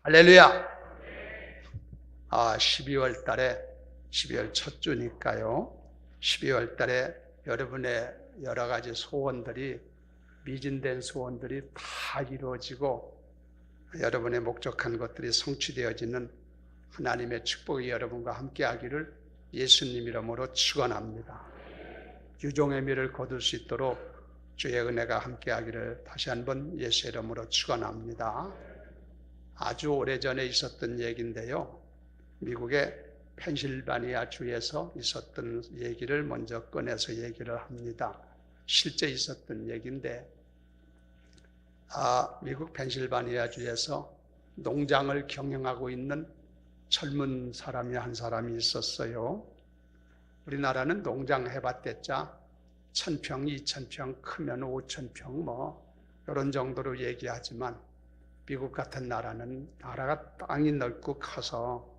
할렐루야! 12월 달에, 12월 첫 주니까요. 12월 달에 여러분의 여러 가지 소원들이, 미진된 소원들이 다 이루어지고 여러분의 목적한 것들이 성취되어지는 하나님의 축복이 여러분과 함께 하기를 예수님 이름으로 축원합니다. 유종의 미를 거둘 수 있도록 주의 은혜가 함께 하기를 다시 한번 예수 이름으로 축원합니다. 아주 오래전에 있었던 얘기인데요. 미국의 펜실바니아 주에서 있었던 얘기를 먼저 꺼내서 얘기를 합니다. 실제 있었던 얘기인데, 미국 펜실바니아 주에서 농장을 경영하고 있는 젊은 사람이 한 사람이 있었어요. 우리나라는 농장 해봤댔자 1000평, 2000평, 크면 5000평 이런 정도로 얘기하지만 미국 같은 나라가 땅이 넓고 커서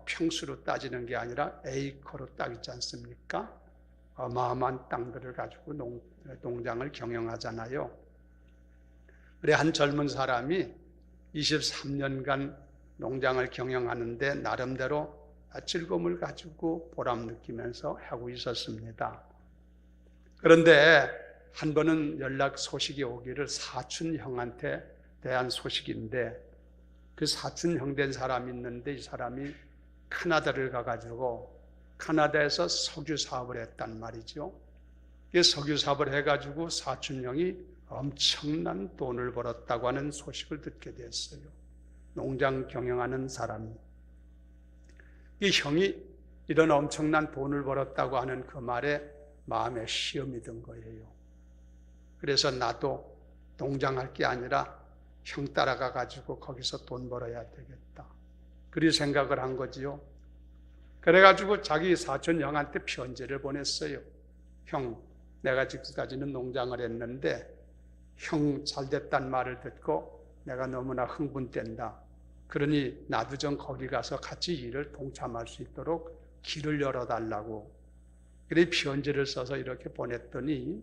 평수로 따지는 게 아니라 에이커로 따지지 않습니까? 어마어마한 땅들을 가지고 농장을 경영하잖아요. 그래, 한 젊은 사람이 23년간 농장을 경영하는데 나름대로 즐거움을 가지고 보람 느끼면서 하고 있었습니다. 그런데 한 번은 연락 소식이 오기를 사촌 형한테 대한 소식인데, 그 사촌 형 된 사람이 있는데 이 사람이 캐나다를 가가지고 캐나다에서 석유 사업을 했단 말이죠. 이 석유 사업을 해가지고 사촌 형이 엄청난 돈을 벌었다고 하는 소식을 듣게 됐어요. 농장 경영하는 사람이. 이 형이 이런 엄청난 돈을 벌었다고 하는 그 말에 마음에 시험이 든 거예요. 그래서 나도 농장할 게 아니라 형 따라가 가지고 거기서 돈 벌어야 되겠다. 그리 생각을 한 거지요. 그래가지고 자기 사촌 형한테 편지를 보냈어요. 형, 내가 지금까지는 농장을 했는데 형 잘됐단 말을 듣고 내가 너무나 흥분된다. 그러니 나도 좀 거기 가서 같이 일을 동참할 수 있도록 길을 열어달라고. 그래 편지를 써서 이렇게 보냈더니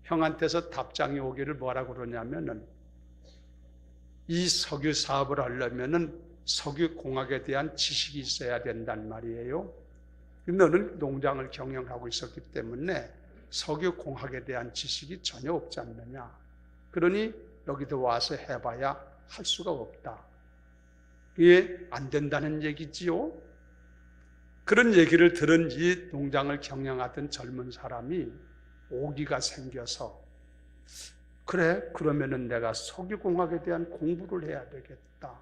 형한테서 답장이 오기를 뭐라고 그러냐면은, 이 석유 사업을 하려면은 석유공학에 대한 지식이 있어야 된단 말이에요. 너는 농장을 경영하고 있었기 때문에 석유공학에 대한 지식이 전혀 없지 않느냐. 그러니 여기도 와서 해봐야 할 수가 없다. 이게 안 된다는 얘기지요. 그런 얘기를 들은 이 농장을 경영하던 젊은 사람이 오기가 생겨서, 그래, 그러면은 내가 석유공학에 대한 공부를 해야 되겠다.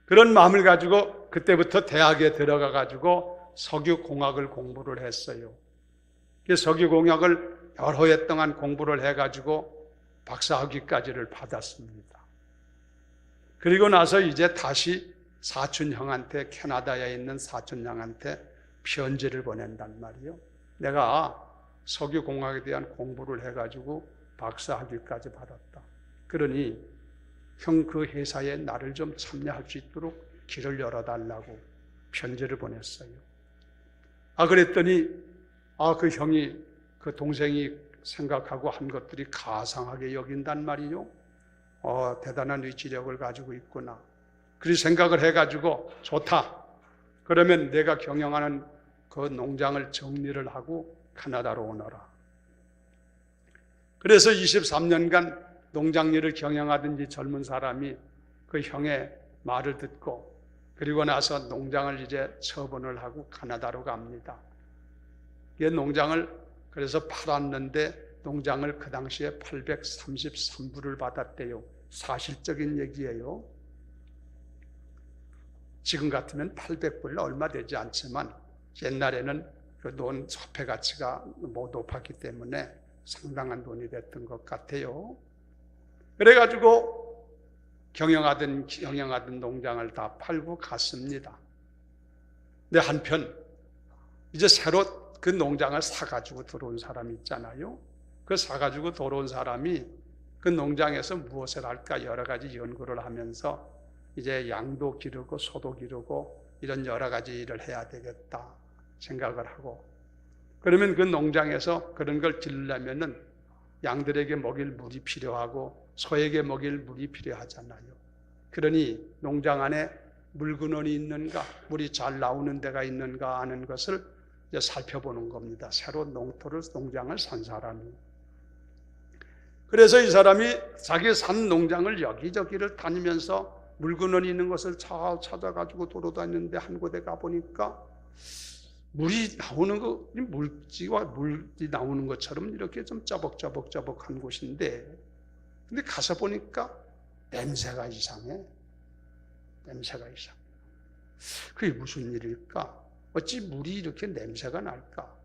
그런 마음을 가지고 그때부터 대학에 들어가 가지고 석유공학을 공부를 했어요. 석유공학을 여러 해 동안 공부를 해가지고 박사학위까지를 받았습니다. 그리고 나서 이제 다시 사촌 형한테, 캐나다에 있는 사촌 형한테 편지를 보낸단 말이에요. 내가 석유공학에 대한 공부를 해가지고 박사학위까지 받았다. 그러니 형 그 회사에 나를 좀 참여할 수 있도록 길을 열어달라고 편지를 보냈어요. 그랬더니 그 형이, 그 동생이 생각하고 한 것들이 가상하게 여긴단 말이요. 대단한 의지력을 가지고 있구나. 그리 생각을 해가지고 좋다. 그러면 내가 경영하는 그 농장을 정리를 하고 캐나다로 오너라. 그래서 23년간 농장 일을 경영하던 이 젊은 사람이 그 형의 말을 듣고, 그리고 나서 농장을 이제 처분을 하고 캐나다로 갑니다. 이 농장을 그래서 팔았는데 농장을 그 당시에 833불을 받았대요. 사실적인 얘기예요. 지금 같으면 800불 얼마 되지 않지만 옛날에는 그 돈 화폐 가치가 높았기 때문에 상당한 돈이 됐던 것 같아요. 그래가지고 경영하던 농장을 다 팔고 갔습니다. 근데 한편 이제 새로 그 농장을 사가지고 들어온 사람이 있잖아요. 그 사가지고 들어온 사람이 그 농장에서 무엇을 할까 여러 가지 연구를 하면서 이제 양도 기르고 소도 기르고 이런 여러 가지 일을 해야 되겠다 생각을 하고, 그러면 그 농장에서 그런 걸 기르려면은 양들에게 먹일 물이 필요하고 소에게 먹일 물이 필요하잖아요. 그러니 농장 안에 물근원이 있는가, 물이 잘 나오는 데가 있는가 하는 것을 이제 살펴보는 겁니다. 새로 농장을 산 사람이. 그래서 이 사람이 자기 산 농장을 여기저기를 다니면서 물근원이 있는 것을 잘 찾아가지고 돌아다니는데 한 곳에 가보니까 물이 나오는 거, 물지와 물이 나오는 것처럼 이렇게 좀 짜벅짜벅한 곳인데, 근데 가서 보니까 냄새가 이상해. 그게 무슨 일일까? 어찌 물이 이렇게 냄새가 날까?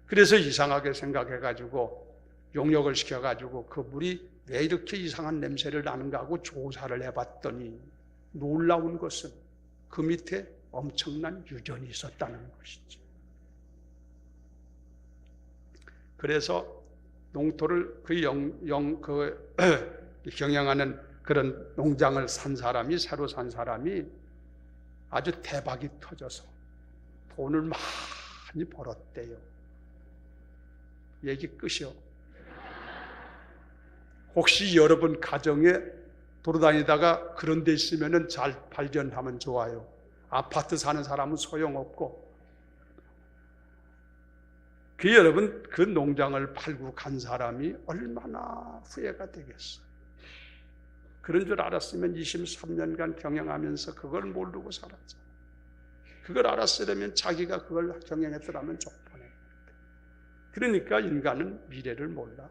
그래서 이상하게 생각해가지고 용역을 시켜가지고 그 물이 왜 이렇게 이상한 냄새를 나는가 하고 조사를 해봤더니 놀라운 것은 그 밑에 엄청난 유전이 있었다는 것이죠. 그래서 농토를 경영하는 그런 농장을 새로 산 사람이 아주 대박이 터져서 돈을 많이 벌었대요. 얘기 끝이요. 혹시 여러분 가정에 돌아다니다가 그런 데 있으면 잘 발견하면 좋아요. 아파트 사는 사람은 소용없고, 여러분 그 농장을 팔고 간 사람이 얼마나 후회가 되겠어요. 그런 줄 알았으면 23년간 경영하면서 그걸 모르고 살았죠. 그걸 알았으려면 자기가 그걸 경영했더라면 좋겠네. 그러니까 인간은 미래를 몰라.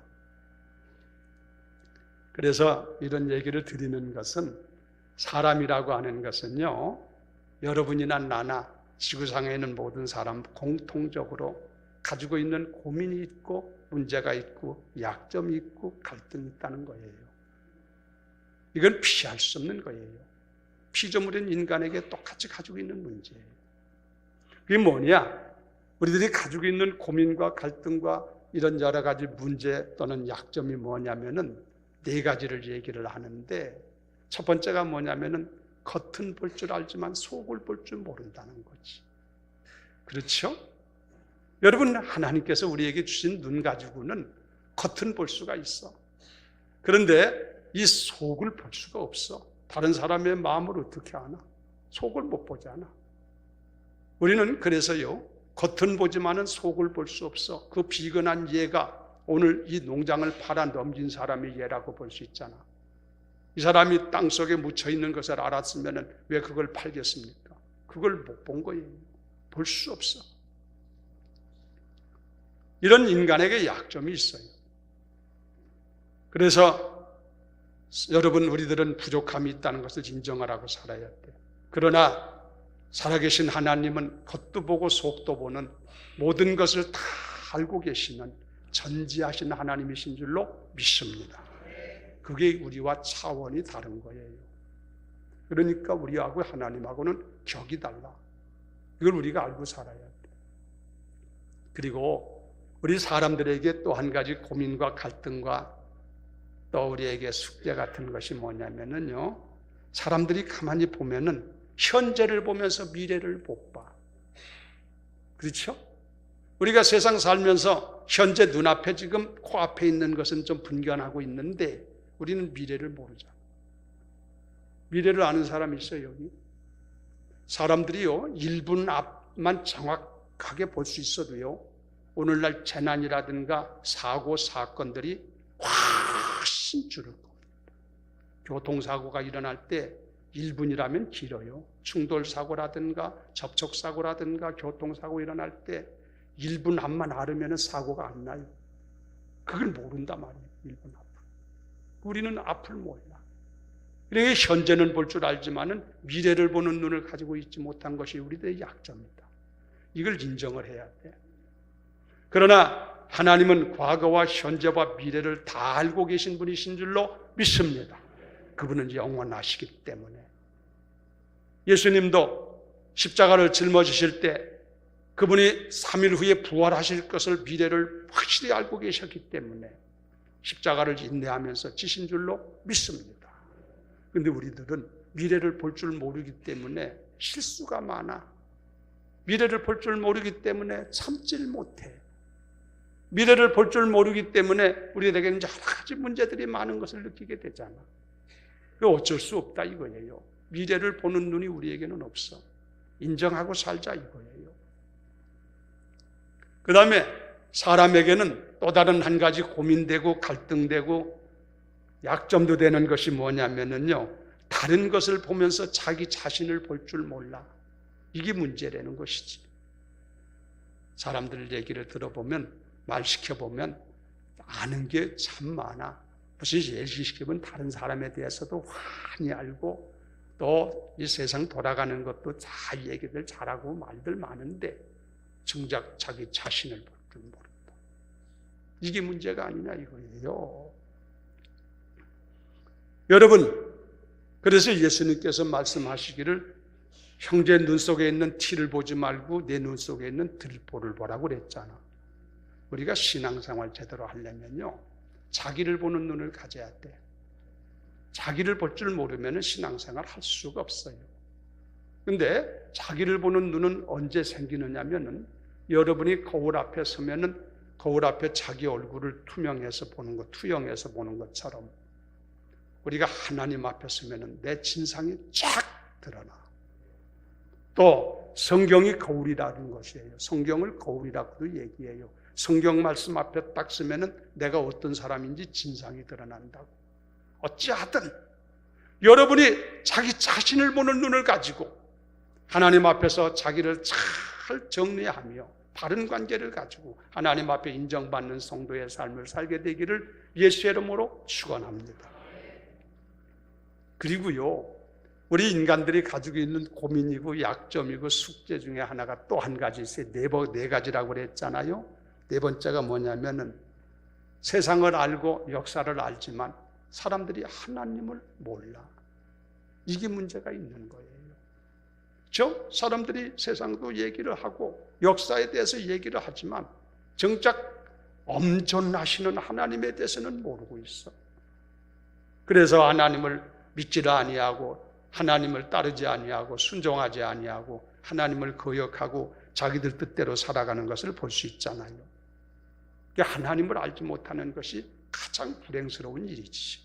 그래서 이런 얘기를 드리는 것은, 사람이라고 하는 것은요, 여러분이나 나나 지구상에 있는 모든 사람 공통적으로 가지고 있는 고민이 있고 문제가 있고 약점이 있고 갈등이 있다는 거예요. 이건 피할 수 없는 거예요. 피조물인 인간에게 똑같이 가지고 있는 문제예요. 그게 뭐냐? 우리들이 가지고 있는 고민과 갈등과 이런 여러 가지 문제 또는 약점이 뭐냐면은 4가지를 얘기를 하는데, 첫 번째가 뭐냐면은 겉은 볼 줄 알지만 속을 볼 줄 모른다는 거지. 그렇죠? 여러분, 하나님께서 우리에게 주신 눈 가지고는 겉은 볼 수가 있어. 그런데 이 속을 볼 수가 없어. 다른 사람의 마음을 어떻게 아나? 속을 못 보잖아. 우리는 그래서요, 겉은 보지만은 속을 볼 수 없어. 그 비근한 예가 오늘 이 농장을 팔아 넘긴 사람의 예라고 볼 수 있잖아. 이 사람이 땅속에 묻혀 있는 것을 알았으면 왜 그걸 팔겠습니까? 그걸 못 본 거예요. 볼 수 없어. 이런 인간에게 약점이 있어요. 그래서 여러분, 우리들은 부족함이 있다는 것을 인정하라고 살아야 돼. 그러나 살아계신 하나님은 겉도 보고 속도 보는 모든 것을 다 알고 계시는 전지하신 하나님이신 줄로 믿습니다. 그게 우리와 차원이 다른 거예요. 그러니까 우리하고 하나님하고는 격이 달라. 이걸 우리가 알고 살아야 돼. 그리고 우리 사람들에게 또 한 가지 고민과 갈등과 또 우리에게 숙제 같은 것이 뭐냐면요, 사람들이 가만히 보면은 현재를 보면서 미래를 못 봐. 그렇죠? 우리가 세상 살면서 현재 눈앞에 지금 코앞에 있는 것은 좀 분간하고 있는데 우리는 미래를 모르잖아. 미래를 아는 사람이 있어요, 여기? 사람들이요, 1분 앞만 정확하게 볼 수 있어도요, 오늘날 재난이라든가 사고, 사건들이 훨씬 줄을 겁니다. 교통사고가 일어날 때 1분이라면 길어요. 충돌사고라든가 접촉사고라든가 교통사고 일어날 때 1분 앞만 알으면 사고가 안 나요. 그걸 모른단 말이에요, 1분 앞을. 우리는 앞을 몰라. 그러니까 현재는 볼 줄 알지만은 미래를 보는 눈을 가지고 있지 못한 것이 우리들의 약점이다. 이걸 인정을 해야 돼. 그러나 하나님은 과거와 현재와 미래를 다 알고 계신 분이신 줄로 믿습니다. 그분은 영원하시기 때문에. 예수님도 십자가를 짊어지실 때 그분이 3일 후에 부활하실 것을 미래를 확실히 알고 계셨기 때문에 십자가를 인내하면서 지신 줄로 믿습니다. 그런데 우리들은 미래를 볼 줄 모르기 때문에 실수가 많아. 미래를 볼 줄 모르기 때문에 참질 못해. 미래를 볼 줄 모르기 때문에 우리에게는 여러 가지 문제들이 많은 것을 느끼게 되잖아. 어쩔 수 없다 이거예요. 미래를 보는 눈이 우리에게는 없어. 인정하고 살자 이거예요. 그 다음에 사람에게는 또 다른 한 가지 고민되고 갈등되고 약점도 되는 것이 뭐냐면요, 다른 것을 보면서 자기 자신을 볼 줄 몰라. 이게 문제라는 것이지. 사람들 얘기를 들어보면, 말 시켜보면 아는 게 참 많아. 무슨 얘기시키면 다른 사람에 대해서도 환히 알고 또 이 세상 돌아가는 것도 다 얘기들 잘하고 말들 많은데 정작 자기 자신을 볼 줄 모른다. 이게 문제가 아니냐 이거예요. 여러분, 그래서 예수님께서 말씀하시기를 형제 눈 속에 있는 티를 보지 말고 내 눈 속에 있는 들보를 보라고 그랬잖아. 우리가 신앙생활 제대로 하려면요, 자기를 보는 눈을 가져야 돼. 자기를 볼 줄 모르면 신앙생활 할 수가 없어요. 근데 자기를 보는 눈은 언제 생기느냐면은 여러분이 거울 앞에 서면은 거울 앞에 자기 얼굴을 투명해서 보는 것처럼 우리가 하나님 앞에 서면은 내 진상이 쫙 드러나. 또 성경이 거울이라는 것이에요. 성경을 거울이라고도 얘기해요. 성경 말씀 앞에 딱 서면은 내가 어떤 사람인지 진상이 드러난다고. 어찌하든 여러분이 자기 자신을 보는 눈을 가지고 하나님 앞에서 자기를 잘 정리하며 바른 관계를 가지고 하나님 앞에 인정받는 성도의 삶을 살게 되기를 예수의 이름으로 축원합니다. 그리고요, 우리 인간들이 가지고 있는 고민이고 약점이고 숙제 중에 하나가 또 한 가지 있어요. 네 가지라고 그랬잖아요. 네 번째가 뭐냐면은 세상을 알고 역사를 알지만 사람들이 하나님을 몰라. 이게 문제가 있는 거예요. 사람들이 세상도 얘기를 하고 역사에 대해서 얘기를 하지만 정작 엄존하시는 하나님에 대해서는 모르고 있어. 그래서 하나님을 믿지를 아니하고 하나님을 따르지 아니하고 순종하지 아니하고 하나님을 거역하고 자기들 뜻대로 살아가는 것을 볼 수 있잖아요. 하나님을 알지 못하는 것이 가장 불행스러운 일이지.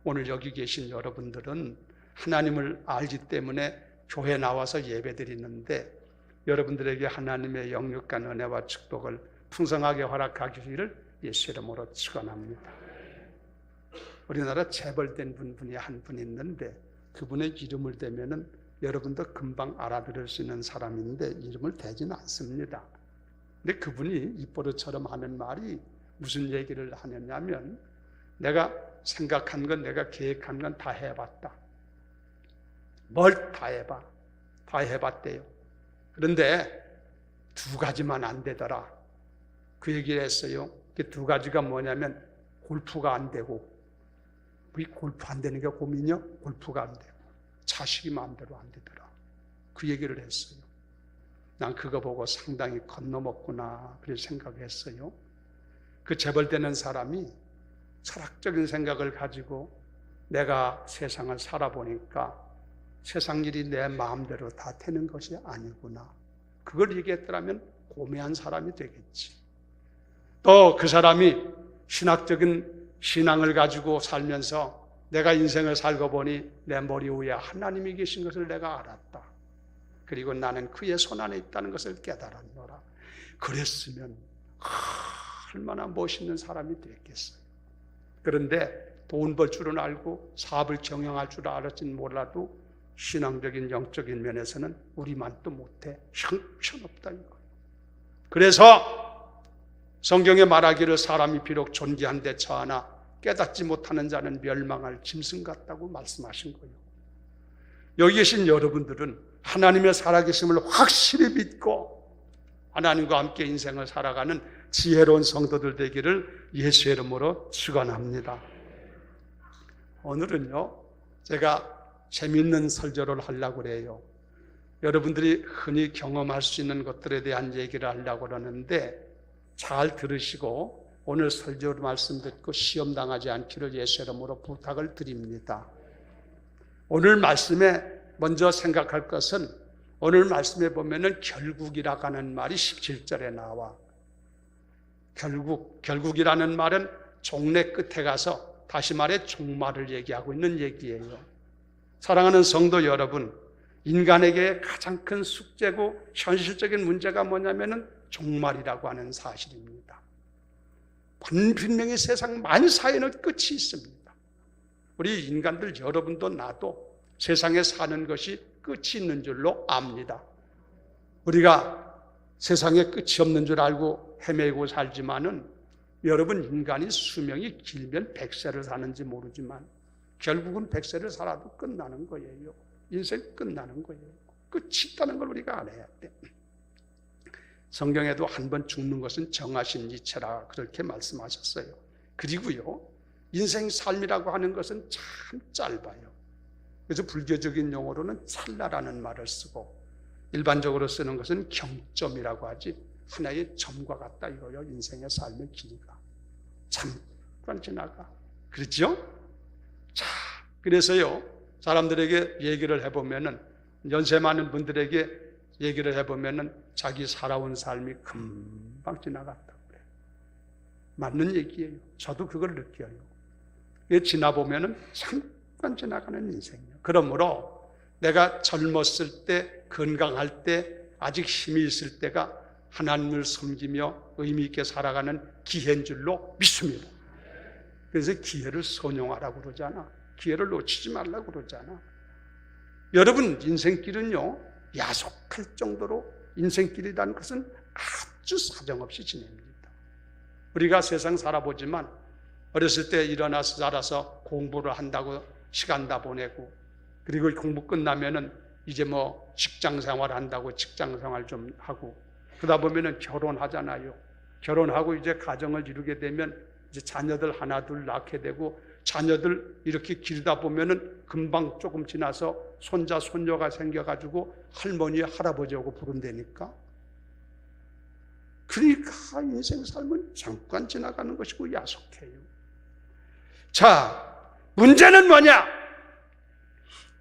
오늘 여기 계신 여러분들은 하나님을 알기 때문에 교회 나와서 예배드리는데 여러분들에게 하나님의 영육간 은혜와 축복을 풍성하게 허락하기를 예수 이름으로 축원합니다. 우리나라 재벌된 분이 한 분 있는데 그분의 이름을 대면은 여러분도 금방 알아들을 수 있는 사람인데 이름을 대지는 않습니다. 근데 그분이 입버릇처럼 하는 말이 무슨 얘기를 하느냐면 내가 생각한 건 내가 계획한 건 다 해봤다. 뭘 다 해봐. 다 해봤대요. 그런데 두 가지만 안 되더라. 그 얘기를 했어요. 그 두 가지가 뭐냐면 골프가 안 되고, 이 골프 안 되는 게 고민이요? 골프가 안 되고 자식이 마음대로 안 되더라. 그 얘기를 했어요. 난 그거 보고 상당히 건너먹구나 그렇게 생각했어요. 그 재벌되는 사람이 철학적인 생각을 가지고 내가 세상을 살아보니까 세상 일이 내 마음대로 다 되는 것이 아니구나. 그걸 얘기했더라면 고매한 사람이 되겠지. 또 그 사람이 신학적인 신앙을 가지고 살면서 내가 인생을 살고 보니 내 머리 위에 하나님이 계신 것을 내가 알았다. 그리고 나는 그의 손안에 있다는 것을 깨달았노라. 그랬으면 얼마나 멋있는 사람이 됐겠어요. 그런데 돈 벌 줄은 알고 사업을 경영할 줄 알았지는 몰라도 신앙적인 영적인 면에서는 우리만도 못해. 형편없다 이거예요. 그래서 성경에 말하기를 사람이 비록 존귀한 데 처하나 깨닫지 못하는 자는 멸망할 짐승 같다고 말씀하신 거예요. 여기 계신 여러분들은 하나님의 살아계심을 확실히 믿고 하나님과 함께 인생을 살아가는 지혜로운 성도들 되기를 예수의 이름으로 축원합니다. 오늘은요, 제가 재미있는 설교를 하려고 그래요. 여러분들이 흔히 경험할 수 있는 것들에 대한 얘기를 하려고 그러는데 잘 들으시고 오늘 설교 말씀 듣고 시험 당하지 않기를 예수 이름으로 부탁을 드립니다. 오늘 말씀에 먼저 생각할 것은 오늘 말씀에 보면은 결국이라고 하는 말이 17절에 나와. 결국이라는 말은 종래 끝에 가서 다시 말해 종말을 얘기하고 있는 얘기예요. 사랑하는 성도 여러분, 인간에게 가장 큰 숙제고 현실적인 문제가 뭐냐면은 종말이라고 하는 사실입니다. 분명히 세상 만사에는 끝이 있습니다. 우리 인간들 여러분도 나도 세상에 사는 것이 끝이 있는 줄로 압니다. 우리가 세상에 끝이 없는 줄 알고 헤매고 살지만은 여러분, 인간이 수명이 길면 100세를 사는지 모르지만 결국은 100세를 살아도 끝나는 거예요. 인생 끝나는 거예요. 끝이 있다는 걸 우리가 알아야 돼. 성경에도 한 번 죽는 것은 정하신 이치라 그렇게 말씀하셨어요. 그리고요, 인생 삶이라고 하는 것은 참 짧아요. 그래서 불교적인 용어로는 찰나라는 말을 쓰고 일반적으로 쓰는 것은 경점이라고 하지, 하나의 점과 같다 이거요. 인생의 삶의 길이가 잠깐 지나가. 그렇죠? 자, 그래서요, 사람들에게 얘기를 해보면은, 연세 많은 분들에게 얘기를 해보면은 자기 살아온 삶이 금방 지나갔다고 그래요. 맞는 얘기예요. 저도 그걸 느껴요. 이게 지나보면은 잠깐 지나가는 인생이에요. 그러므로 내가 젊었을 때, 건강할 때, 아직 힘이 있을 때가 하나님을 섬기며 의미 있게 살아가는 기회인 줄로 믿습니다. 그래서 기회를 선용하라고 그러잖아. 기회를 놓치지 말라고 그러잖아. 여러분, 인생길은요, 야속할 정도로 인생길이라는 것은 아주 사정없이 지냅니다. 우리가 세상 살아보지만 어렸을 때 일어나서 자라서 공부를 한다고 시간 다 보내고, 그리고 공부 끝나면은 이제 뭐 직장 생활 한다고 직장 생활 좀 하고, 그러다 보면은 결혼하잖아요. 결혼하고 이제 가정을 이루게 되면 이제 자녀들 하나 둘 낳게 되고, 자녀들 이렇게 기르다 보면은 금방 조금 지나서 손자 손녀가 생겨가지고 할머니 할아버지하고 부른다니까. 그러니까 인생 삶은 잠깐 지나가는 것이고 야속해요. 자, 문제는 뭐냐?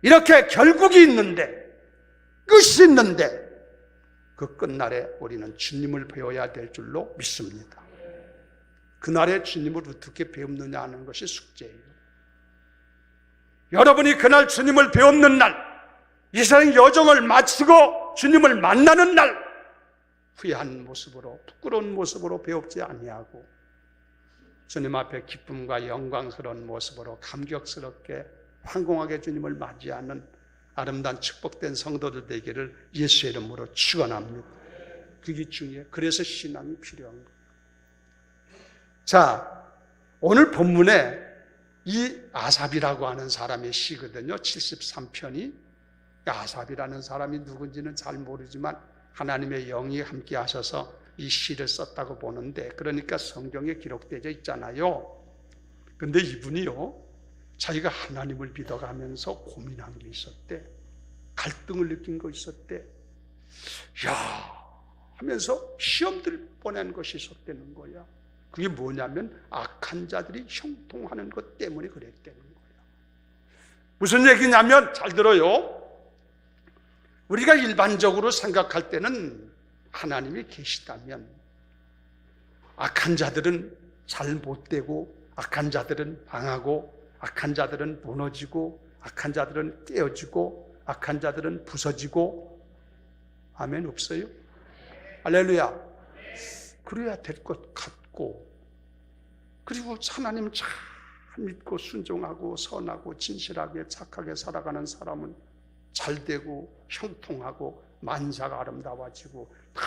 이렇게 결국이 있는데, 끝이 있는데, 그 끝날에 우리는 주님을 배워야 될 줄로 믿습니다. 그날에 주님을 어떻게 배우느냐 하는 것이 숙제예요. 여러분이 그날 주님을 배우는 날, 이 세상 여정을 마치고 주님을 만나는 날, 후회한 모습으로, 부끄러운 모습으로 배우지 아니하고 주님 앞에 기쁨과 영광스러운 모습으로 감격스럽게 황공하게 주님을 맞이하는 아름다운 축복된 성도들 되기를 예수의 이름으로 축원합니다. 그게 중요해요. 그래서 신앙이 필요한 거예요. 자, 오늘 본문에 이 아삽이라고 하는 사람의 시거든요. 73편이. 아삽이라는 사람이 누군지는 잘 모르지만 하나님의 영이 함께 하셔서 이 시를 썼다고 보는데, 그러니까 성경에 기록되어 있잖아요. 근데 이분이요, 자기가 하나님을 믿어가면서 고민한 게 있었대. 갈등을 느낀 거 있었대. 야 하면서 시험들 보낸 것이 있었다는 거야. 그게 뭐냐면 악한 자들이 형통하는 것 때문에 그랬다는 거야. 무슨 얘기냐면, 잘 들어요. 우리가 일반적으로 생각할 때는 하나님이 계시다면 악한 자들은 잘 못되고, 악한 자들은 망하고, 악한 자들은 무너지고, 악한 자들은 깨어지고, 악한 자들은 부서지고. 아멘. 없어요? 할렐루야. 그래야 될 것 같고, 그리고 하나님 잘 믿고 순종하고 선하고 진실하게 착하게 살아가는 사람은 잘 되고 형통하고 만사가 아름다워지고 다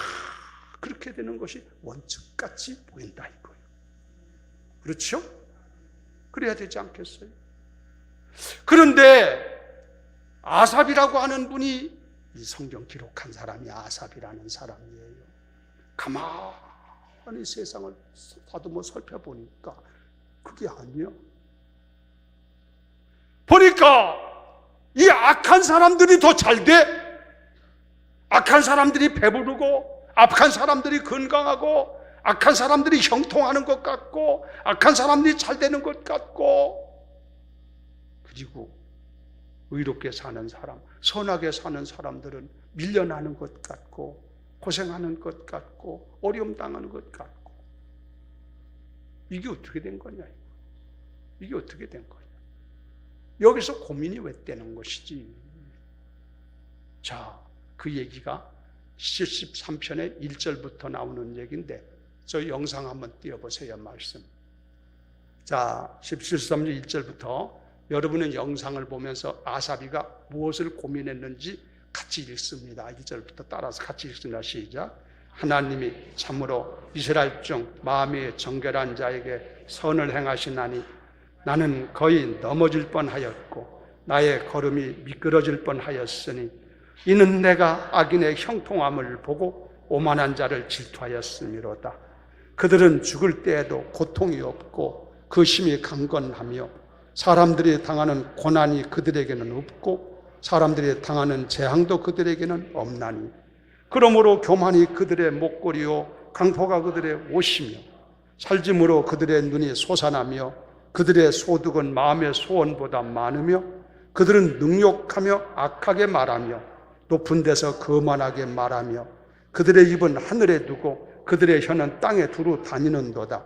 그렇게 되는 것이 원칙같이 보인다 이거예요. 그렇죠? 그래야 되지 않겠어요? 그런데 아삽이라고 하는 분이, 이 성경 기록한 사람이 아삽이라는 사람이에요. 가만히 세상을 다듬어 살펴보니까 그게 아니야. 보니까 이 악한 사람들이 더 잘 돼. 악한 사람들이 배부르고, 악한 사람들이 건강하고, 악한 사람들이 형통하는 것 같고, 악한 사람들이 잘 되는 것 같고, 그리고 의롭게 사는 사람, 선하게 사는 사람들은 밀려나는 것 같고, 고생하는 것 같고, 어려움 당하는 것 같고. 이게 어떻게 된 거냐? 이게 어떻게 된 거냐? 여기서 고민이 왜 되는 것이지? 자, 그 얘기가 73편의 1절부터 나오는 얘기인데 저 영상 한번 띄워보세요. 말씀. 자, 73절 1절부터 여러분은 영상을 보면서 아사비가 무엇을 고민했는지 같이 읽습니다. 2절부터 따라서 같이 읽습니다. 시작. 하나님이 참으로 이스라엘 중 마음이 정결한 자에게 선을 행하시나니 나는 거의 넘어질 뻔하였고 나의 걸음이 미끄러질 뻔하였으니 이는 내가 악인의 형통함을 보고 오만한 자를 질투하였음이로다. 그들은 죽을 때에도 고통이 없고 그 심히 강건하며 사람들이 당하는 고난이 그들에게는 없고 사람들이 당하는 재앙도 그들에게는 없나니 그러므로 교만이 그들의 목걸이요 강포가 그들의 옷이며 살짐으로 그들의 눈이 솟아나며 그들의 소득은 마음의 소원보다 많으며 그들은 능욕하며 악하게 말하며 높은 데서 거만하게 말하며 그들의 입은 하늘에 두고 그들의 혀는 땅에 두루 다니는도다.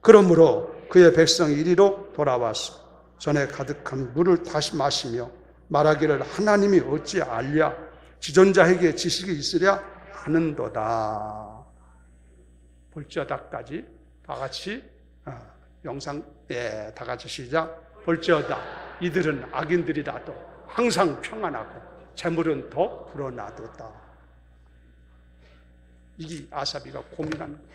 그러므로 그의 백성이 이리로 돌아와서 전에 가득한 물을 다시 마시며 말하기를 하나님이 어찌 알랴 지존자에게 지식이 있으랴 하는도다. 볼지어다까지 다 같이 영상 다 같이 시작. 볼지어다 이들은 악인들이라도 항상 평안하고 재물은 더 불어나도다. 이게 아사비가 고민하는 거예요.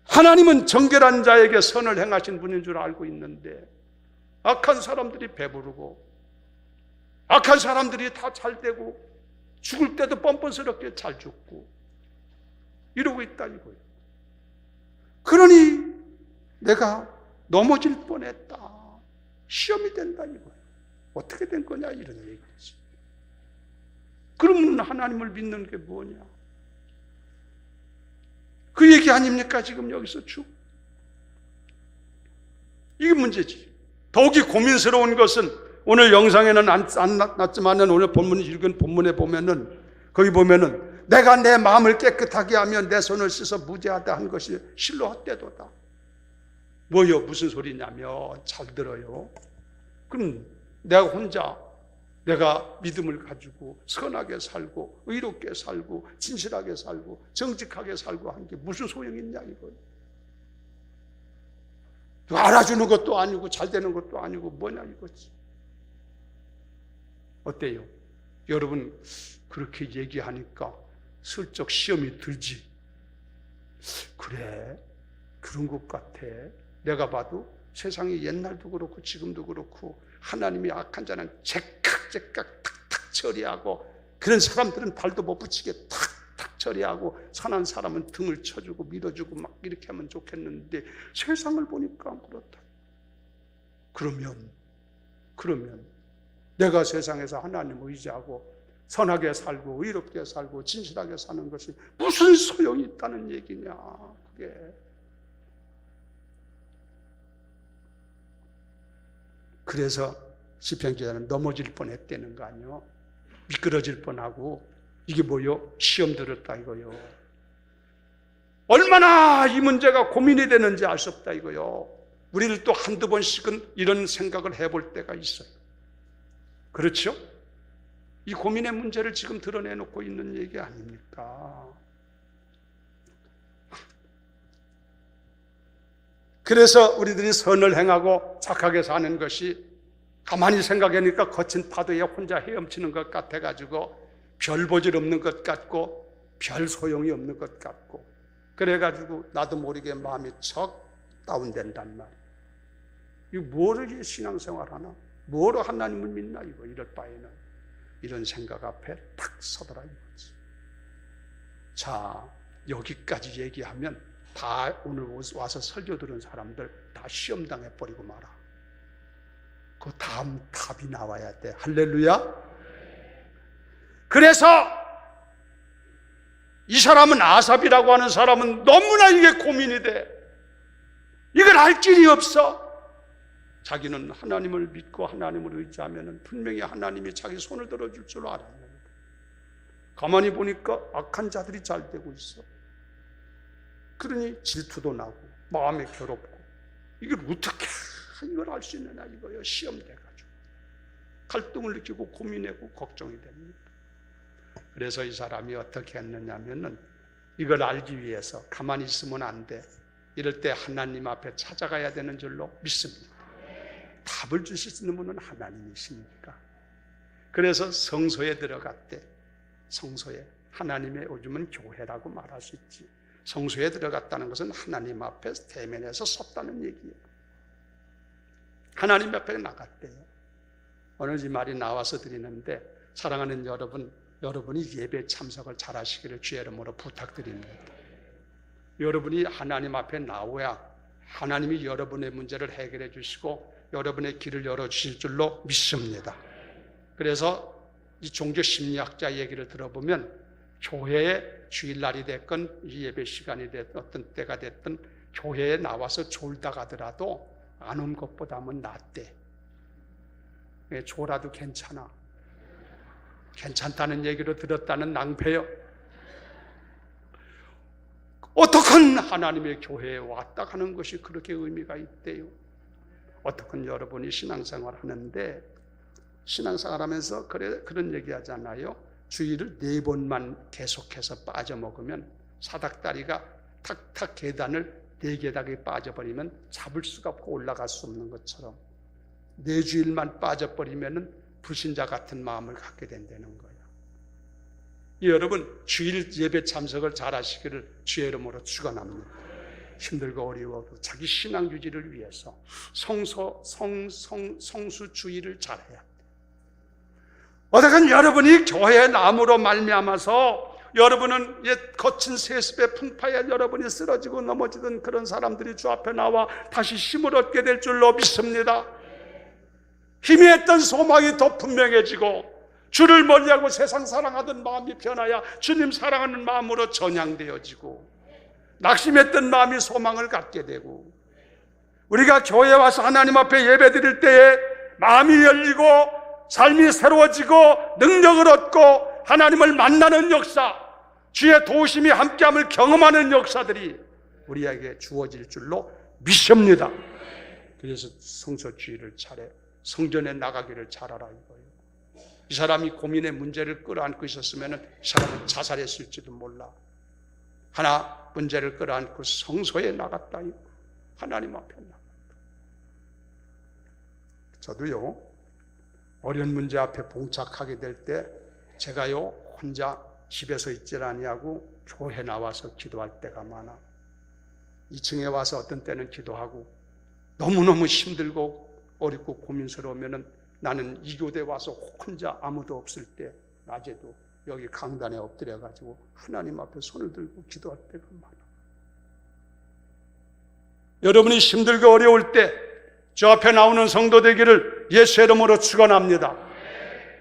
하나님은 정결한 자에게 선을 행하신 분인 줄 알고 있는데 악한 사람들이 배부르고 악한 사람들이 다 잘되고 죽을 때도 뻔뻔스럽게 잘 죽고 이러고 있다 이거예요. 그러니 내가 넘어질 뻔했다. 시험이 된다 이거예요. 어떻게 된 거냐 이런 얘기지. 그러면 하나님을 믿는 게 뭐냐? 그 얘기 아닙니까? 지금 여기서 쭉. 이게 문제지. 더욱이 고민스러운 것은 오늘 영상에는 안 났지만 오늘 본문 읽은 본문에 보면은 거기 보면은 내가 내 마음을 깨끗하게 하면 내 손을 씻어 무죄하다 한 것이 실로 헛되도다. 뭐요? 무슨 소리냐면 잘 들어요. 그럼 내가 혼자 내가 믿음을 가지고 선하게 살고 의롭게 살고 진실하게 살고 정직하게 살고 한 게 무슨 소용이 있냐 이거예요. 알아주는 것도 아니고 잘 되는 것도 아니고 뭐냐 이거지. 어때요? 여러분 그렇게 얘기하니까 슬쩍 시험이 들지. 그래 그런 것 같아. 내가 봐도 세상이 옛날도 그렇고 지금도 그렇고 하나님이 악한 자는 제깍제깍 탁탁 처리하고 그런 사람들은 발도 못 붙이게 탁탁 처리하고 선한 사람은 등을 쳐주고 밀어주고 막 이렇게 하면 좋겠는데 세상을 보니까 그렇다. 그러면 내가 세상에서 하나님을 의지하고 선하게 살고 의롭게 살고 진실하게 사는 것이 무슨 소용이 있다는 얘기냐. 그게 그래서 시편 기자는 넘어질 뻔했다는 거 아니요? 미끄러질 뻔하고 이게 뭐요? 시험 들었다 이거요. 얼마나 이 문제가 고민이 되는지 알 수 없다 이거요. 우리들도 한두 번씩은 이런 생각을 해볼 때가 있어요. 그렇죠? 이 고민의 문제를 지금 드러내놓고 있는 얘기 아닙니까? 그래서 우리들이 선을 행하고 착하게 사는 것이 가만히 생각하니까 거친 파도에 혼자 헤엄치는 것 같아가지고 별 보질 없는 것 같고 별 소용이 없는 것 같고 그래가지고 나도 모르게 마음이 척 다운된단 말이에요. 이거 뭐를 신앙생활 하나? 뭐로 하나님을 믿나 이거 이럴 바에는 이런 생각 앞에 탁 서더라 이거지. 자 여기까지 얘기하면 다 오늘 와서 설교 들은 사람들 다 시험당해 버리고 말아. 그 다음 답이 나와야 돼. 할렐루야. 그래서 이 사람은 아삽이라고 하는 사람은 너무나 이게 고민이 돼. 이걸 알 길이 없어. 자기는 하나님을 믿고 하나님을 의지하면 분명히 하나님이 자기 손을 들어줄 줄 알았는데 가만히 보니까 악한 자들이 잘 되고 있어. 그러니 질투도 나고 마음에 괴롭고 이걸 어떻게 이걸 알 수 있느냐 이거요. 시험 돼가지고 갈등을 느끼고 고민하고 걱정이 됩니다. 그래서 이 사람이 어떻게 했느냐면은 이걸 알기 위해서 가만히 있으면 안 돼. 이럴 때 하나님 앞에 찾아가야 되는 줄로 믿습니다. 답을 주시는 분은 하나님이십니까? 그래서 성소에 들어갔대. 성소에. 하나님의 요즘은 교회라고 말할 수 있지. 성소에 들어갔다는 것은 하나님 앞에 대면해서 섰다는 얘기예요. 하나님 앞에 나갔대요. 오늘 이 말이 나와서 드리는데 사랑하는 여러분, 여러분이 예배 참석을 잘 하시기를 주의 이름으로 부탁드립니다. 여러분이 하나님 앞에 나와야 하나님이 여러분의 문제를 해결해 주시고 여러분의 길을 열어주실 줄로 믿습니다. 그래서 이 종교 심리학자 얘기를 들어보면 교회에 주일날이 됐건 이 예배 시간이 됐든 어떤 때가 됐든 교회에 나와서 졸다 가더라도 안 온 것보다는 낫대. 졸아도 괜찮아. 괜찮다는 얘기로 들었다는 낭패요. 어떻건 하나님의 교회에 왔다 가는 것이 그렇게 의미가 있대요. 어떻건 여러분이 신앙생활 하는데 신앙생활 하면서 그런 얘기 하잖아요. 주일을 4번만 계속해서 빠져먹으면 사닥다리가 탁탁 계단을 4계단에 빠져버리면 잡을 수가 없고 올라갈 수 없는 것처럼 4주일만 빠져버리면 불신자 같은 마음을 갖게 된다는 거예요. 여러분 주일 예배 참석을 잘 하시기를 주의 이름으로 축원합니다. 힘들고 어려워도 자기 신앙 유지를 위해서 성수 주의를 잘해야 돼요. 어떻든 여러분이 교회의 나무로 말미암아서 여러분은 거친 세습의 풍파에 여러분이 쓰러지고 넘어지던 그런 사람들이 주 앞에 나와 다시 힘을 얻게 될 줄로 믿습니다. 희미했던 소망이 더 분명해지고 주를 멀리하고 세상 사랑하던 마음이 변하여 주님 사랑하는 마음으로 전향되어지고 낙심했던 마음이 소망을 갖게 되고 우리가 교회에 와서 하나님 앞에 예배 드릴 때에 마음이 열리고 삶이 새로워지고 능력을 얻고 하나님을 만나는 역사, 주의 도우심이 함께함을 경험하는 역사들이 우리에게 주어질 줄로 믿습니다. 그래서 성소주의를 잘해 성전에 나가기를 잘하라 이거예요. 이 사람이 고민의 문제를 끌어안고 있었으면 이 사람은 자살했을지도 몰라. 하나 문제를 끌어안고 성소에 나갔다. 하나님 앞에 나갔다. 저도요 어려운 문제 앞에 봉착하게 될 때 제가요 혼자 집에서 있질 아니하고 교회 나와서 기도할 때가 많아. 2층에 와서 어떤 때는 기도하고 너무너무 힘들고 어렵고 고민스러우면은 나는 이 교대 와서 혼자 아무도 없을 때 낮에도 여기 강단에 엎드려가지고 하나님 앞에 손을 들고 기도할 때가 많아. 여러분이 힘들고 어려울 때 저 앞에 나오는 성도 되기를 예수의 이름으로 축원합니다.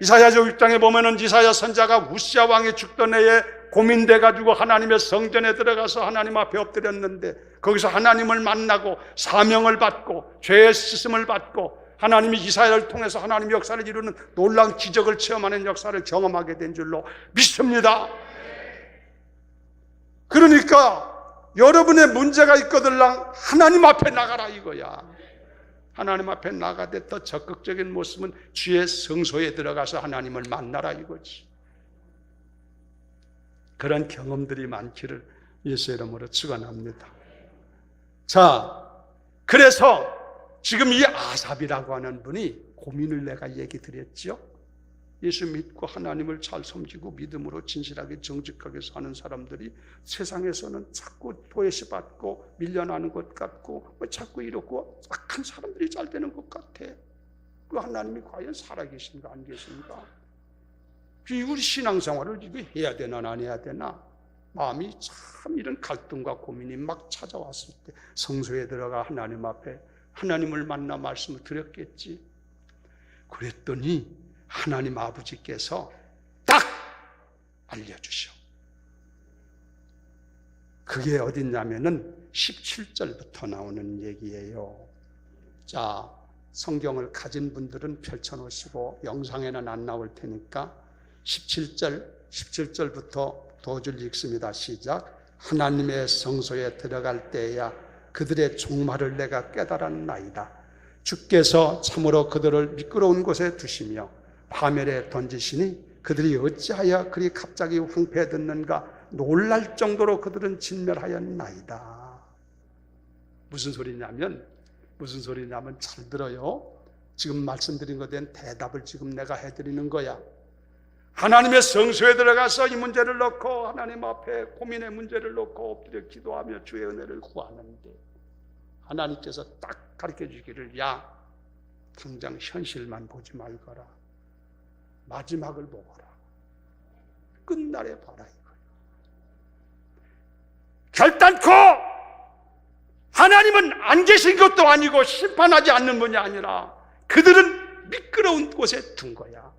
이사야서 6장에 보면은 이사야 선자가 우시야 왕이 죽던 해에 고민돼가지고 하나님의 성전에 들어가서 하나님 앞에 엎드렸는데 거기서 하나님을 만나고 사명을 받고 죄의 씻음을 받고 하나님이 이사야를 통해서 하나님의 역사를 이루는 놀라운 기적을 체험하는 역사를 경험하게 된 줄로 믿습니다. 그러니까 여러분의 문제가 있거들랑 하나님 앞에 나가라 이거야. 하나님 앞에 나가되 더 적극적인 모습은 주의 성소에 들어가서 하나님을 만나라 이거지. 그런 경험들이 많기를 예수의 이름으로 축원합니다. 자, 그래서 지금 이 아삽이라고 하는 분이 고민을 내가 얘기 드렸죠. 예수 믿고 하나님을 잘 섬기고 믿음으로 진실하게 정직하게 사는 사람들이 세상에서는 자꾸 도외시 받고 밀려나는 것 같고 자꾸 이렇고 악한 사람들이 잘 되는 것 같아. 그 하나님이 과연 살아계신가 안 계신가? 우리 신앙생활을 이거 해야 되나 안 해야 되나? 마음이 참 이런 갈등과 고민이 막 찾아왔을 때 성소에 들어가 하나님 앞에 하나님을 만나 말씀을 드렸겠지. 그랬더니 하나님 아버지께서 딱 알려주셔. 그게 어딨냐면은 17절부터 나오는 얘기예요. 자, 성경을 가진 분들은 펼쳐놓으시고 영상에는 안 나올 테니까 17절부터 두 줄 읽습니다. 시작. 하나님의 성소에 들어갈 때야 그들의 종말을 내가 깨달았나이다. 주께서 참으로 그들을 미끄러운 곳에 두시며 파멸에 던지시니 그들이 어찌하여 그리 갑자기 황폐해졌는가 놀랄 정도로 그들은 진멸하였나이다. 무슨 소리냐면 잘 들어요. 지금 말씀드린 것에 대한 대답을 지금 내가 해드리는 거야. 하나님의 성소에 들어가서 이 문제를 놓고 하나님 앞에 고민의 문제를 놓고 엎드려 기도하며 주의 은혜를 구하는데 하나님께서 딱 가르쳐 주기를, 야, 당장 현실만 보지 말거라. 마지막을 보거라. 끝날에 봐라 이거예요. 결단코 하나님은 안 계신 것도 아니고 심판하지 않는 분이 아니라 그들은 미끄러운 곳에 둔 거야.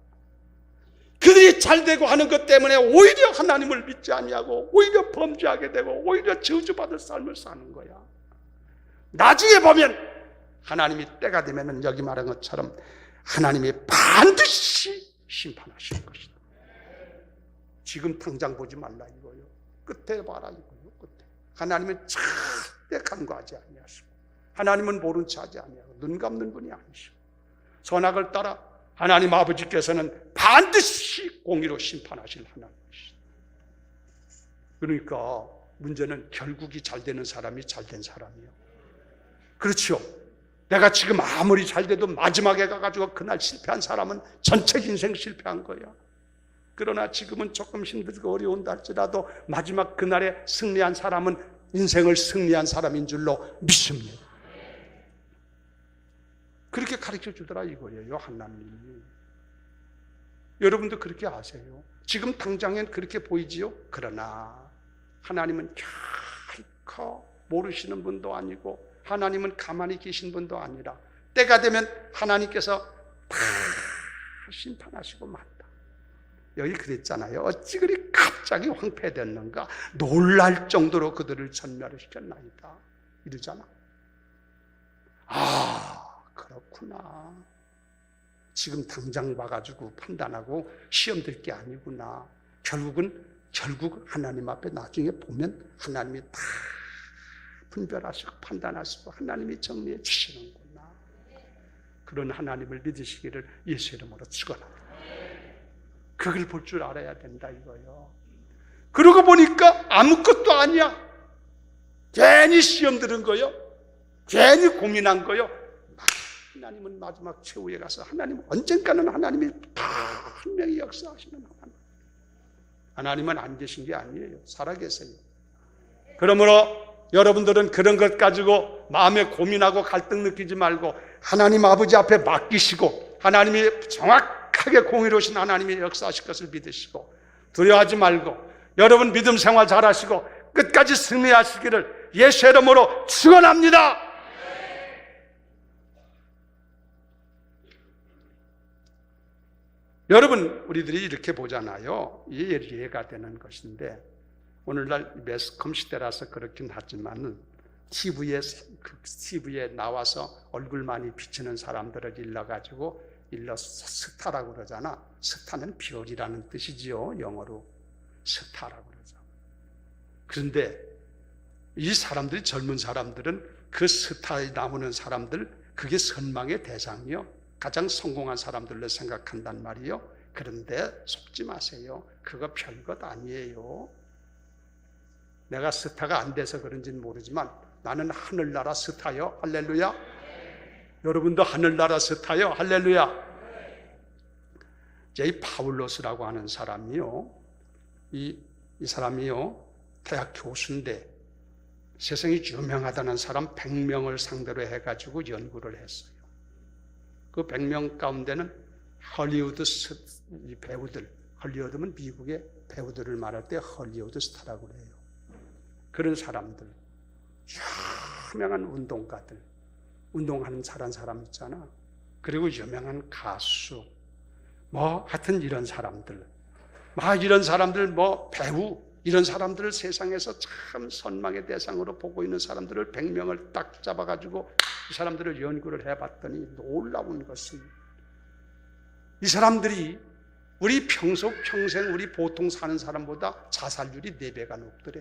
그들이 잘되고 하는 것 때문에 오히려 하나님을 믿지 아니하고 오히려 범죄하게 되고 오히려 저주받을 삶을 사는 거야. 나중에 보면 하나님이 때가 되면 여기 말한 것처럼 하나님이 반드시 심판하실 것이다. 지금 당장 보지 말라 이거요. 끝에 봐라 이거요. 끝에. 하나님은 절대 간과하지 아니하시고 하나님은 모른 체 하지 아니하고 눈 감는 분이 아니시고 선악을 따라 하나님 아버지께서는 반드시 공의로 심판하실 하나님이시다. 그러니까 문제는 결국이 잘 되는 사람이 잘된 사람이요. 그렇죠. 내가 지금 아무리 잘 돼도 마지막에 가가지고 그날 실패한 사람은 전체 인생 실패한 거야. 그러나 지금은 조금 힘들고 어려운다 할지라도 마지막 그날에 승리한 사람은 인생을 승리한 사람인 줄로 믿습니다. 그렇게 가르쳐 주더라 이거예요, 하나님이. 여러분도 그렇게 아세요. 지금 당장엔 그렇게 보이지요? 그러나 하나님은 결코 모르시는 분도 아니고 하나님은 가만히 계신 분도 아니라 때가 되면 하나님께서 다 심판하시고 만다. 여기 그랬잖아요. 어찌 그리 갑자기 황폐됐는가 놀랄 정도로 그들을 전멸시켰나이다 이러잖아. 아, 그렇구나. 지금 당장 봐가지고 판단하고 시험 들 게 아니구나. 결국 하나님 앞에 나중에 보면 하나님이 다 분별하시고 판단하시고 하나님이 정리해 주시는구나. 그런 하나님을 믿으시기를 예수 이름으로 축원합니다. 그걸 볼 줄 알아야 된다 이거요. 그러고 보니까 아무것도 아니야. 괜히 시험 들은 거요. 괜히 고민한 거요. 하나님은 마지막 최후에 가서 하나님 언젠가는 하나님이 다 분명히 역사하시는 하나님. 하나님은 안 계신 게 아니에요. 살아계세요. 그러므로 여러분들은 그런 것 가지고 마음에 고민하고 갈등 느끼지 말고 하나님 아버지 앞에 맡기시고 하나님이 정확하게 공의로우신 하나님이 역사하실 것을 믿으시고 두려워하지 말고 여러분 믿음 생활 잘하시고 끝까지 승리하시기를 예수 이름으로 축원합니다. 여러분 우리들이 이렇게 보잖아요. 이게 이해가 되는 것인데 오늘날 매스컴 시대라서 그렇긴 하지만 TV에 나와서 얼굴 많이 비치는 사람들을 일러가지고 스타라고 그러잖아. 스타는 별이라는 뜻이지요. 영어로 스타라고 그러죠. 그런데 이 사람들이 젊은 사람들은 그 스타에 나오는 사람들 그게 선망의 대상이요. 가장 성공한 사람들로 생각한단 말이요. 그런데 속지 마세요. 그거 별것 아니에요. 내가 스타가 안 돼서 그런지는 모르지만 나는 하늘나라 스타요. 할렐루야. 여러분도 하늘나라 스타요. 할렐루야. 이 파울로스라고 하는 사람이요. 이 사람이요. 대학 교수인데 세상에 유명하다는 사람 100명을 상대로 해가지고 연구를 했어요. 그 100명 가운데는 헐리우드 배우들, 헐리우드는 미국의 배우들을 말할 때 헐리우드 스타라고 해요. 그런 사람들, 유명한 운동가들, 운동하는 잘한 사람 있잖아. 그리고 유명한 가수, 하여튼 이런 사람들, 이런 사람들, 배우, 이런 사람들을 세상에서 참 선망의 대상으로 보고 있는 사람들을 100명을 딱 잡아가지고 이 사람들을 연구를 해봤더니 놀라운 것은 이 사람들이 우리 평생 우리 보통 사는 사람보다 자살률이 4배가 높더래.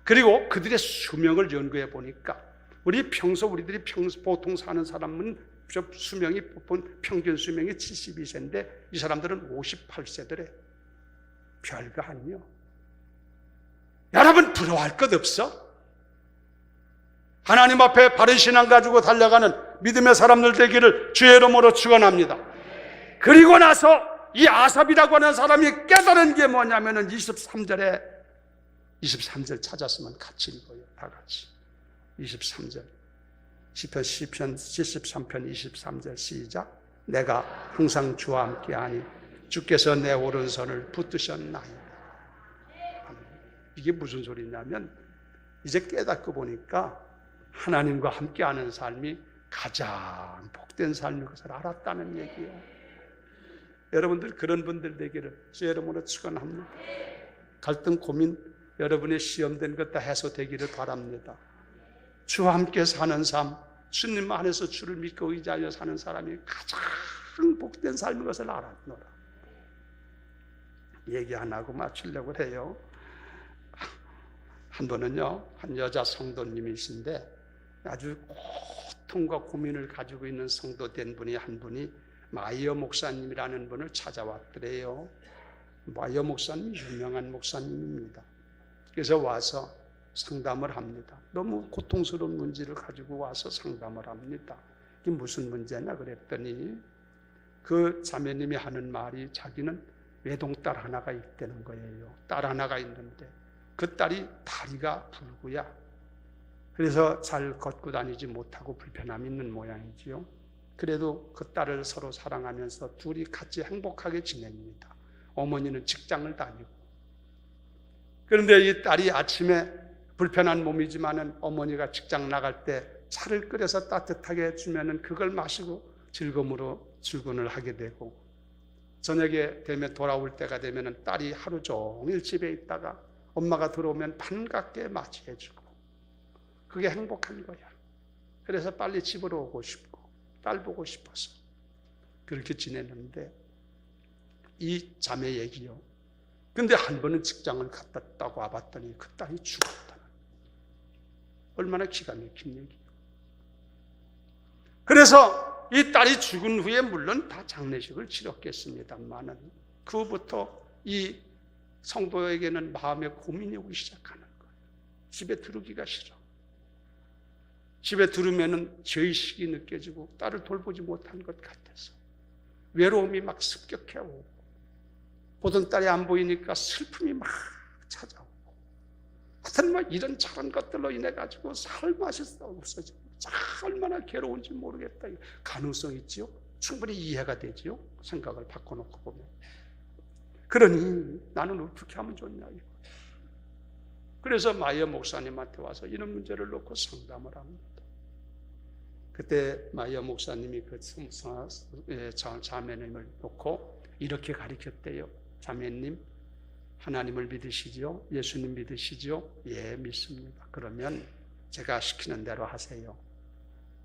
그리고 그들의 수명을 연구해 보니까 우리들이 보통 사는 사람은 수명이 평균 수명이 72세인데 이 사람들은 58세더래. 별거 아니요. 여러분 부러워할 것 없어? 하나님 앞에 바른 신앙 가지고 달려가는 믿음의 사람들 되기를 주의 이름으로 축원합니다. 그리고 나서 이 아삽이라고 하는 사람이 깨달은 게 뭐냐면은 23절 찾았으면 같이 읽어요. 다 같이. 23절. 시편 73편 23절 시작. 내가 항상 주와 함께하니 주께서 내 오른손을 붙드셨나이다. 이게 무슨 소리냐면 이제 깨닫고 보니까 하나님과 함께하는 삶이 가장 복된 삶인 것을 알았다는 얘기예요. 여러분들 그런 분들 되기를 주의 이름으로 축원합니다. 갈등 고민 여러분의 시험된 것 다 해소되기를 바랍니다. 주와 함께 사는 삶, 주님 안에서 주를 믿고 의지하여 사는 사람이 가장 복된 삶인 것을 알았노라. 얘기 안 하고 마치려고 해요. 한 분은요, 한 여자 성도님이신데 아주 고통과 고민을 가지고 있는 성도된 분이 한 분이 마이어 목사님이라는 분을 찾아왔더래요. 마이어 목사님 유명한 목사님입니다. 그래서 와서 상담을 합니다. 너무 고통스러운 문제를 가지고 와서 상담을 합니다. 이게 무슨 문제냐 그랬더니 그 자매님이 하는 말이 자기는 외동딸 하나가 있다는 거예요. 딸 하나가 있는데 그 딸이 다리가 불구야. 그래서 잘 걷고 다니지 못하고 불편함이 있는 모양이지요. 그래도 그 딸을 서로 사랑하면서 둘이 같이 행복하게 지냅니다. 어머니는 직장을 다니고. 그런데 이 딸이 아침에 불편한 몸이지만은 어머니가 직장 나갈 때 차를 끓여서 따뜻하게 해주면은 그걸 마시고 즐거움으로 출근을 하게 되고, 저녁에 되면 돌아올 때가 되면은 딸이 하루 종일 집에 있다가 엄마가 들어오면 반갑게 맞이해주고, 그게 행복한 거야. 그래서 빨리 집으로 오고 싶고 딸 보고 싶어서 그렇게 지냈는데, 이 자매 얘기요. 근데 한 번은 직장을 갔다 왔다고 와봤더니 그 딸이 죽었다. 얼마나 기가 막힌 얘기예요. 그래서 이 딸이 죽은 후에 물론 다 장례식을 치렀겠습니다만은 그 후부터 이 성도에게는 마음의 고민이 오기 시작하는 거예요. 집에 들어오기가 싫어. 집에 들으면은 죄의식이 느껴지고 딸을 돌보지 못한 것 같아서 외로움이 막 습격해 오고, 보던 딸이 안 보이니까 슬픔이 막 찾아오고, 하여튼 뭐 이런 저런 것들로 인해 가지고 살맛이 없어지고 얼마나 괴로운지 모르겠다. 가능성 있지요? 충분히 이해가 되지요? 생각을 바꿔놓고 보면. 그러니 나는 어떻게 하면 좋냐 이거. 그래서 마이어 목사님한테 와서 이런 문제를 놓고 상담을 합니다. 그때 마이어 목사님이 그 자매님을 놓고 이렇게 가르쳤대요. 자매님, 하나님을 믿으시죠? 예수님 믿으시죠? 예, 믿습니다. 그러면 제가 시키는 대로 하세요.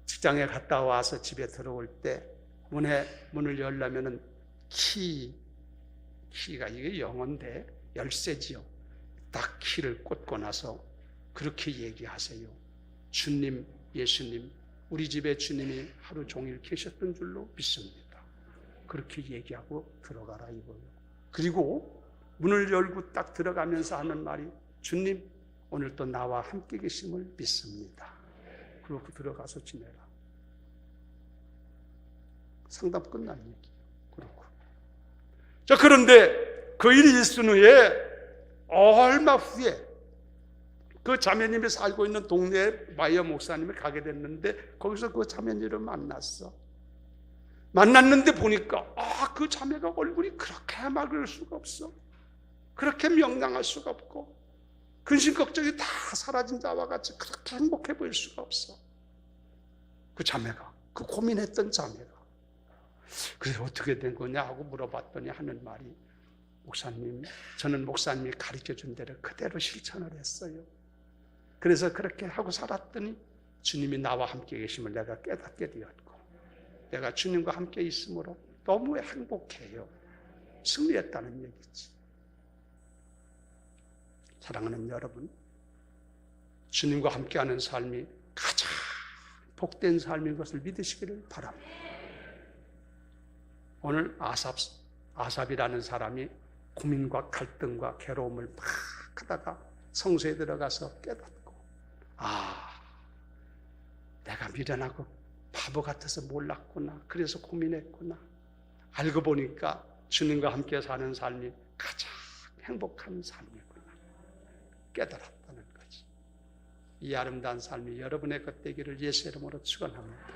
직장에 갔다 와서 집에 들어올 때 문을 열려면은 키가 이게 영어인데 열쇠지요. 딱 키를 꽂고 나서 그렇게 얘기하세요. 주님, 예수님, 우리 집에 주님이 하루 종일 계셨던 줄로 믿습니다. 그렇게 얘기하고 들어가라 이거예요. 그리고 문을 열고 딱 들어가면서 하는 말이, 주님, 오늘도 나와 함께 계심을 믿습니다. 그렇게 들어가서 지내라. 상담 끝난 얘기예요. 그렇고. 자, 그런데 그 일이 있은 후에 얼마 후에 그 자매님이 살고 있는 동네에 마이어 목사님이 가게 됐는데 거기서 그 자매님을 만났어. 만났는데 보니까 그 자매가 얼굴이 그렇게 맑을 수가 없어. 그렇게 명랑할 수가 없고 근심 걱정이 다 사라진 자와 같이 그렇게 행복해 보일 수가 없어. 그 자매가, 그 고민했던 자매가. 그래서 어떻게 된 거냐 하고 물어봤더니 하는 말이, 목사님, 저는 목사님이 가르쳐준 대로 그대로 실천을 했어요. 그래서 그렇게 하고 살았더니 주님이 나와 함께 계심을 내가 깨닫게 되었고, 내가 주님과 함께 있으므로 너무 행복해요. 승리했다는 얘기지. 사랑하는 여러분, 주님과 함께하는 삶이 가장 복된 삶인 것을 믿으시기를 바랍니다. 오늘 아삽이라는 사람이 고민과 갈등과 괴로움을 막 하다가 성소에 들어가서 깨닫고, 내가 미련하고 바보 같아서 몰랐구나. 그래서 고민했구나. 알고 보니까 주님과 함께 사는 삶이 가장 행복한 삶이구나. 깨달았다는 거지. 이 아름다운 삶이 여러분의 것 되기를 예수 이름으로 축원합니다.